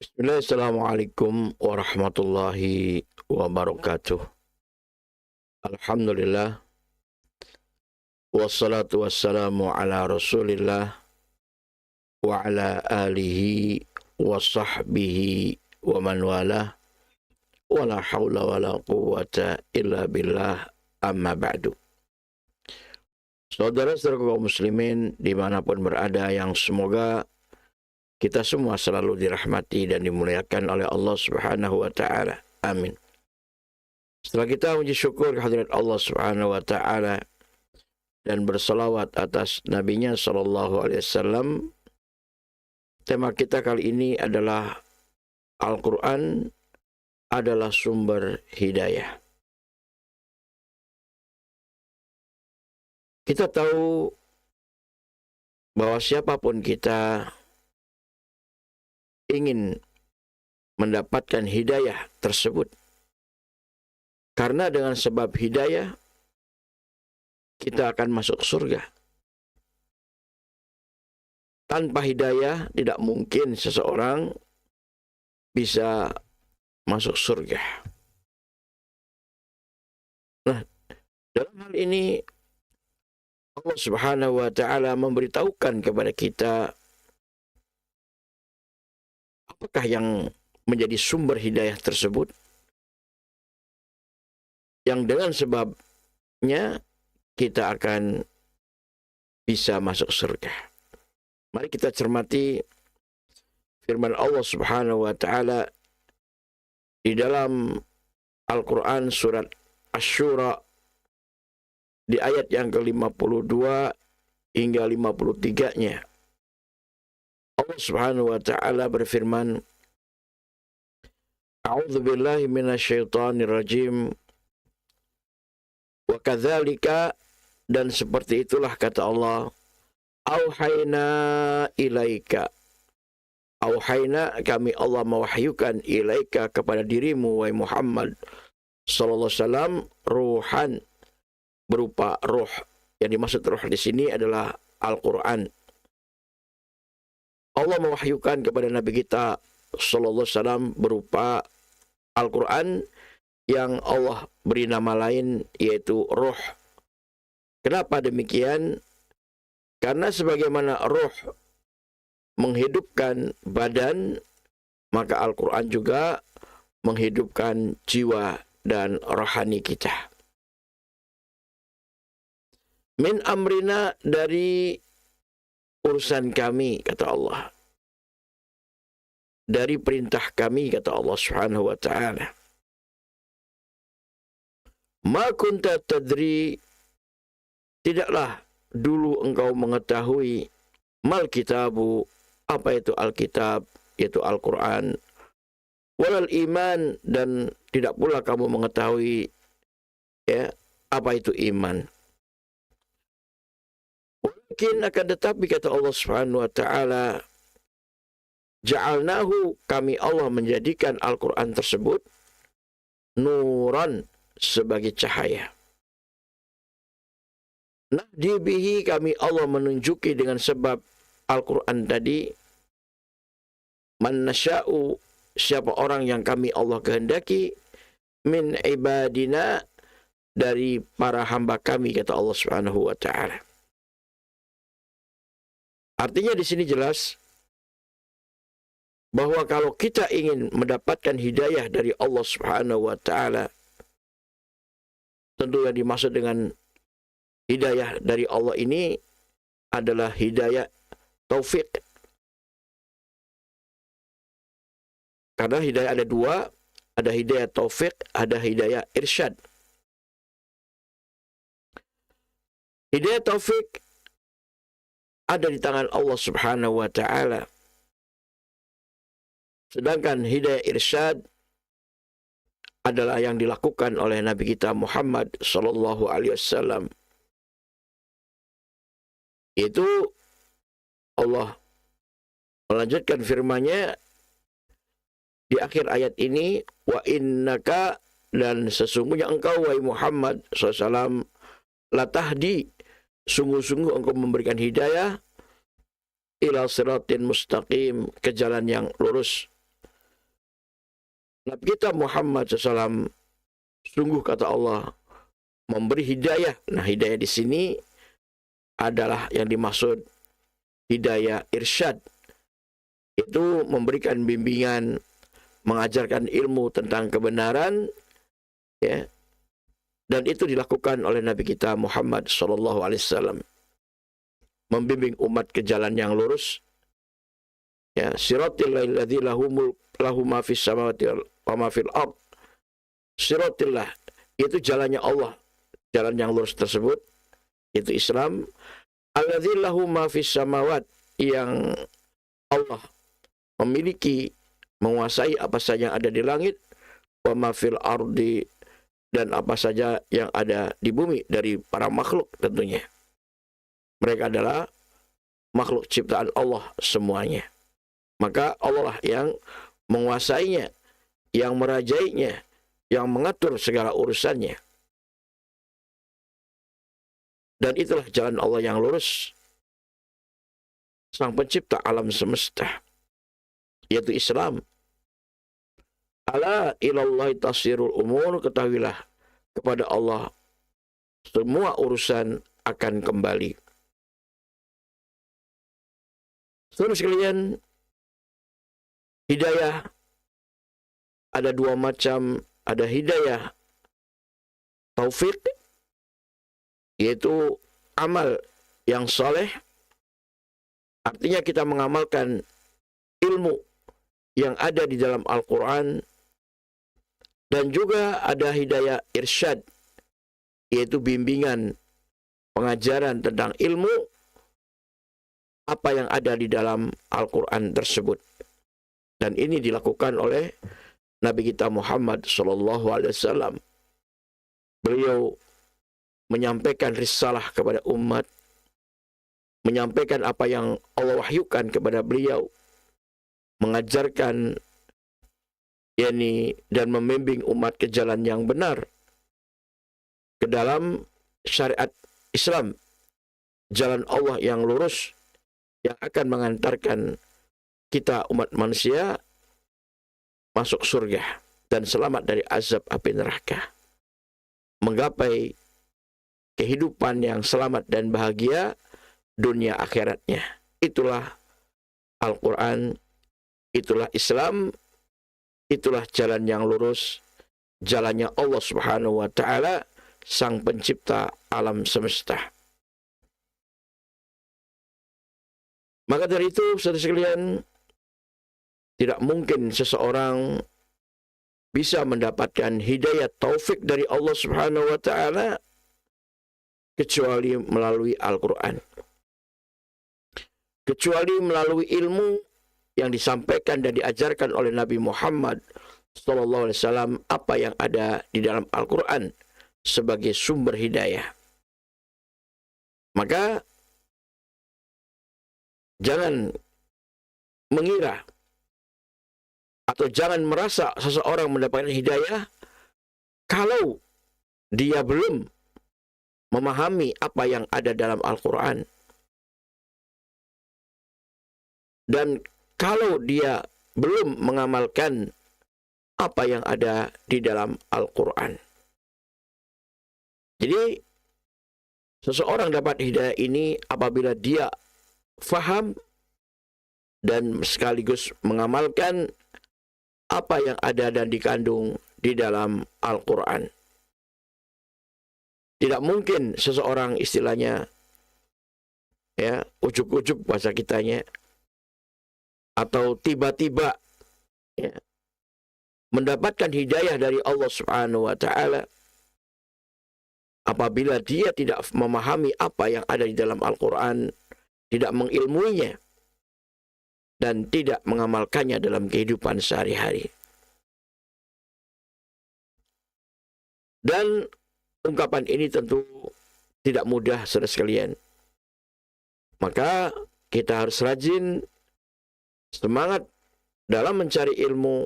Bismillah, Assalamualaikum warahmatullahi wabarakatuh. Alhamdulillah, wassalatu wassalamu ala rasulillah wa ala alihi wa sahbihi wa man walah wa la hawla wa la quwwata illa billah amma ba'du. Saudara-saudara kaum muslimin dimanapun berada, yang semoga kita semua selalu dirahmati dan dimuliakan oleh Allah Subhanahu wa Ta'ala. Amin. Setelah kita menguji syukur kehadirat Allah Subhanahu wa Ta'ala dan bersalawat atas nabinya sallallahu alaihi wasallam, tema kita kali ini adalah Al-Quran adalah sumber hidayah. Kita tahu bahwa siapapun kita ingin mendapatkan hidayah tersebut, karena dengan sebab hidayah kita akan masuk surga. Tanpa hidayah tidak mungkin seseorang bisa masuk surga. Nah, dalam hal ini Allah Subhanahu wa Ta'ala memberitahukan kepada kita apakah yang menjadi sumber hidayah tersebut, yang dengan sebabnya kita akan bisa masuk surga. Mari kita cermati firman Allah Subhanahu wa Ta'ala di dalam Al-Quran surat Asy-Syura di ayat yang ke-52 hingga 53-nya. Allah Subhanahu wa Ta'ala berfirman, A'udzu billahi minasyaitonir rajim. Wa kadzalika, dan seperti itulah kata Allah, auhayna ilaika. Auhayna, kami Allah mewahyukan, ilaika, kepada dirimu wahai Muhammad sallallahu alaihi wasallam, ruhan, berupa ruh. Yang dimaksud ruh di sini adalah Al-Quran. Allah mewahyukan kepada Nabi kita sallallahu alaihi wasallam berupa Al-Quran yang Allah beri nama lain, yaitu ruh. Kenapa demikian? Karena sebagaimana ruh menghidupkan badan, maka Al-Quran juga menghidupkan jiwa dan rohani kita. Min amrina, dari urusan kami, kata Allah. Dari perintah kami, kata Allah Subhanahu wa Ta'ala. Ma kunta tadri, tidaklah dulu engkau mengetahui, mal kitabu, apa itu Alkitab, yaitu Al-Quran, walal iman, dan tidak pula kamu mengetahui apa itu iman. Mungkin akan tetapi, kata Allah Subhanahu wa Ta'ala, ja'alnahu, kami Allah menjadikan Al-Quran tersebut nuran, sebagai cahaya. Nahdi bihi, kami Allah menunjuki dengan sebab Al-Quran tadi, man nasya'u, siapa orang yang kami Allah kehendaki, min ibadina, dari para hamba kami, kata Allah Subhanahu wa Ta'ala. Artinya di sini jelas bahwa kalau kita ingin mendapatkan hidayah dari Allah Subhanahu wa Ta'ala, tentu yang dimaksud dengan hidayah dari Allah ini adalah hidayah taufik. Karena hidayah ada dua, ada hidayah taufik, ada hidayah irsyad. Hidayah taufik ada di tangan Allah Subhanahu wa Ta'ala. Sedangkan hidayah irsyad adalah yang dilakukan oleh Nabi kita Muhammad sallallahu alaihi wasallam. Itu Allah melanjutkan firman-Nya di akhir ayat ini, wa innaka, dan sesungguhnya engkau wahai Muhammad SAW, latahdi, sungguh-sungguh engkau memberikan hidayah, ila siratin mustaqim, ke jalan yang lurus. Nabi kita Muhammad SAW, sungguh kata Allah, memberi hidayah. Nah, hidayah di sini adalah yang dimaksud hidayah irsyad. Itu memberikan bimbingan, mengajarkan ilmu tentang kebenaran, ya. Dan itu dilakukan oleh Nabi kita Muhammad SAW. Membimbing umat ke jalan yang lurus. Ya, siratil ladzi lahu ma fis samawati wa ma fil ard. Siratillah, itu jalannya Allah. Jalan yang lurus tersebut itu Islam. Alladzi lahu ma fis samawat, yang Allah memiliki, menguasai apa saja yang ada di langit, wa ma fil ardi, dan apa saja yang ada di bumi dari para makhluk tentunya. Mereka adalah makhluk ciptaan Allah semuanya. Maka Allah lah yang menguasainya, yang merajainya, yang mengatur segala urusannya. Dan itulah jalan Allah yang lurus, Sang Pencipta alam semesta, yaitu Islam. Ala ilallahi tasirul umur, ketahuilah, kepada Allah semua urusan akan kembali. Saudara sekalian, hidayah ada dua macam. Ada hidayah taufik, yaitu amal yang soleh, artinya kita mengamalkan ilmu yang ada di dalam Al-Quran. Dan juga ada hidayah irsyad, yaitu bimbingan, pengajaran tentang ilmu apa yang ada di dalam Al-Quran tersebut. Dan ini dilakukan oleh Nabi kita Muhammad SAW. Beliau menyampaikan risalah kepada umat, menyampaikan apa yang Allah wahyukan kepada beliau, mengajarkan dan membimbing umat ke jalan yang benar, ke dalam syariat Islam, jalan Allah yang lurus, yang akan mengantarkan kita umat manusia masuk surga dan selamat dari azab api neraka, menggapai kehidupan yang selamat dan bahagia dunia akhiratnya. Itulah Al-Quran, itulah Islam, itulah jalan yang lurus, jalannya Allah Subhanahu wa Ta'ala, Sang Pencipta alam semesta. Maka dari itu, saudara sekalian, tidak mungkin seseorang bisa mendapatkan hidayah taufik dari Allah Subhanahu wa Ta'ala kecuali melalui Al-Quran, kecuali melalui ilmu yang disampaikan dan diajarkan oleh Nabi Muhammad SAW, apa yang ada di dalam Al-Quran sebagai sumber hidayah. Maka jangan mengira atau jangan merasa seseorang mendapatkan hidayah kalau dia belum memahami apa yang ada dalam Al-Quran. Dan kalau dia belum mengamalkan apa yang ada di dalam Al-Quran. Jadi, seseorang dapat hidayah ini apabila dia faham dan sekaligus mengamalkan apa yang ada dan dikandung di dalam Al-Quran. Tidak mungkin seseorang istilahnya, ya, ujuk-ujuk bahasa kitanya, atau tiba-tiba, ya, mendapatkan hidayah dari Allah Subhanahu wa Ta'ala apabila dia tidak memahami apa yang ada di dalam Al-Quran, tidak mengilmuinya, dan tidak mengamalkannya dalam kehidupan sehari-hari. Dan ungkapan ini tentu tidak mudah, saudara sekalian. Maka kita harus rajin, semangat dalam mencari ilmu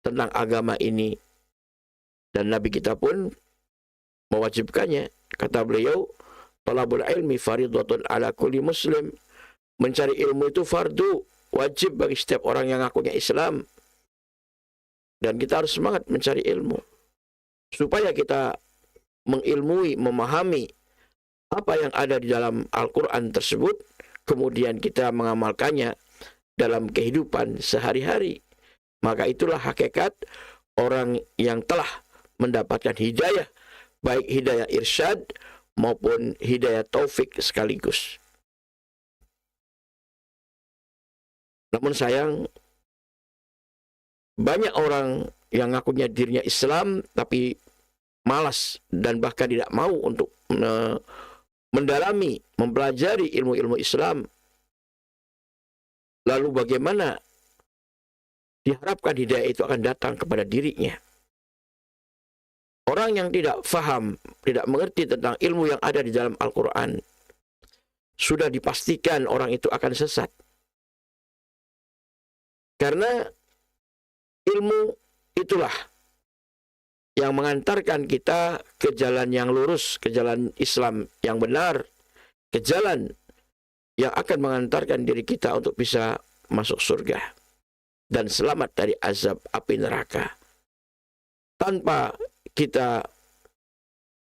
tentang agama ini. Dan Nabi kita pun mewajibkannya. Kata beliau, talabul ilmi faridhatun ala kulli muslim. Mencari ilmu itu fardu, wajib bagi setiap orang yang ngakunya Islam. Dan kita harus semangat mencari ilmu. Supaya kita mengilmui, memahami apa yang ada di dalam Al-Quran tersebut, kemudian kita mengamalkannya dalam kehidupan sehari-hari. Maka itulah hakikat orang yang telah mendapatkan hidayah, baik hidayah irsyad maupun hidayah taufik sekaligus. Namun sayang, banyak orang yang ngakunya dirinya Islam tapi malas dan bahkan tidak mau untuk mendalami, mempelajari ilmu-ilmu Islam. Lalu bagaimana diharapkan hidayah itu akan datang kepada dirinya? Orang yang tidak faham, tidak mengerti tentang ilmu yang ada di dalam Al-Quran, sudah dipastikan orang itu akan sesat. Karena ilmu itulah yang mengantarkan kita ke jalan yang lurus, ke jalan Islam yang benar, ke jalan yang akan mengantarkan diri kita untuk bisa masuk surga dan selamat dari azab api neraka. Tanpa kita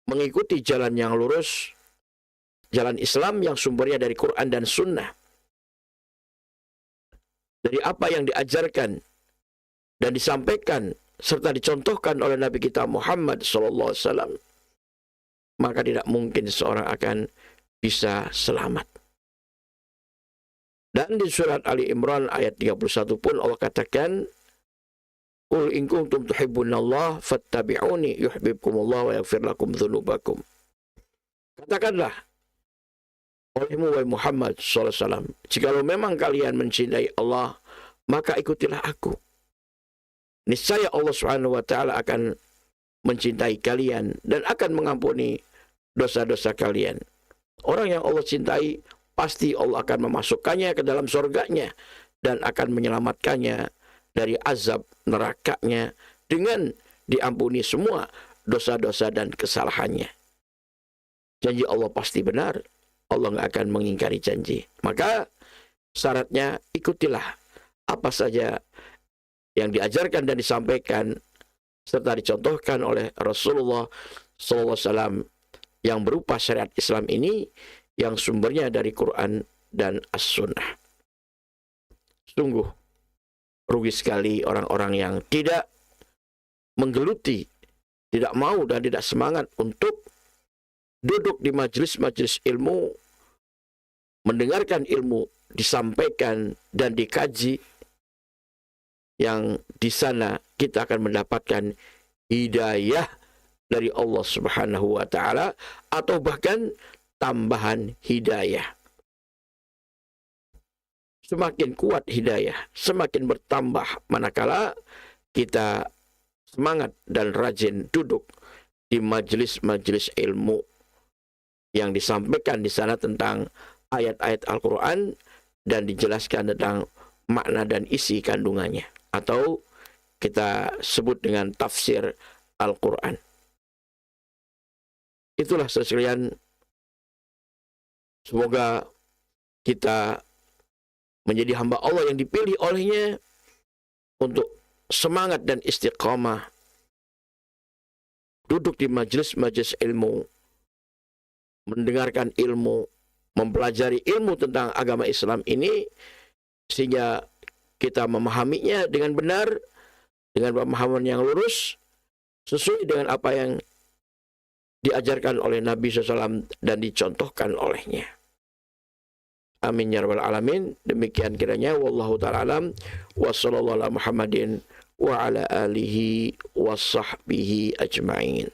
mengikuti jalan yang lurus, jalan Islam yang sumbernya dari Quran dan Sunnah, dari apa yang diajarkan dan disampaikan serta dicontohkan oleh Nabi kita Muhammad SAW, maka tidak mungkin seorang akan bisa selamat. Dan di surat Ali Imran ayat 31 pun Allah katakan, Qul in kuntum tuhibbunallah fattabi'uni yuhibbukumullah wa yaghfir lakum dzunubakum. Katakanlah olehmu wahai Muhammad SAW, jikalau memang kalian mencintai Allah, maka ikutilah aku. Niscaya Allah Subhanahu wa taala akan mencintai kalian dan akan mengampuni dosa-dosa kalian. Orang yang Allah cintai, pasti Allah akan memasukkannya ke dalam surganya dan akan menyelamatkannya dari azab nerakanya dengan diampuni semua dosa-dosa dan kesalahannya. Janji Allah pasti benar. Allah nggak akan mengingkari janji. Maka syaratnya ikutilah apa saja yang diajarkan dan disampaikan serta dicontohkan oleh Rasulullah SAW yang berupa syariat Islam ini yang sumbernya dari Quran dan As-Sunnah. Sungguh rugi sekali orang-orang yang tidak menggeluti, tidak mau dan tidak semangat untuk duduk di majelis-majelis ilmu, mendengarkan ilmu disampaikan dan dikaji, yang di sana kita akan mendapatkan hidayah dari Allah Subhanahu wa taala atau bahkan tambahan hidayah. Semakin kuat hidayah, semakin bertambah manakala kita semangat dan rajin duduk di majelis-majelis ilmu yang disampaikan di sana tentang ayat-ayat Al-Quran dan dijelaskan tentang makna dan isi kandungannya, atau kita sebut dengan tafsir Al-Quran. Itulah sekalian, semoga kita menjadi hamba Allah yang dipilih olehnya untuk semangat dan istiqamah duduk di majelis-majelis ilmu, mendengarkan ilmu, mempelajari ilmu tentang agama Islam ini, sehingga kita memahaminya dengan benar, dengan pemahaman yang lurus, sesuai dengan apa yang diajarkan oleh Nabi SAW dan dicontohkan olehnya. Amin ya rabbal alamin. Demikian kiranya, wallahu ta'ala alam, wa sallallahu ala Muhammadin wa ala alihi wa sahbihi ajma'in.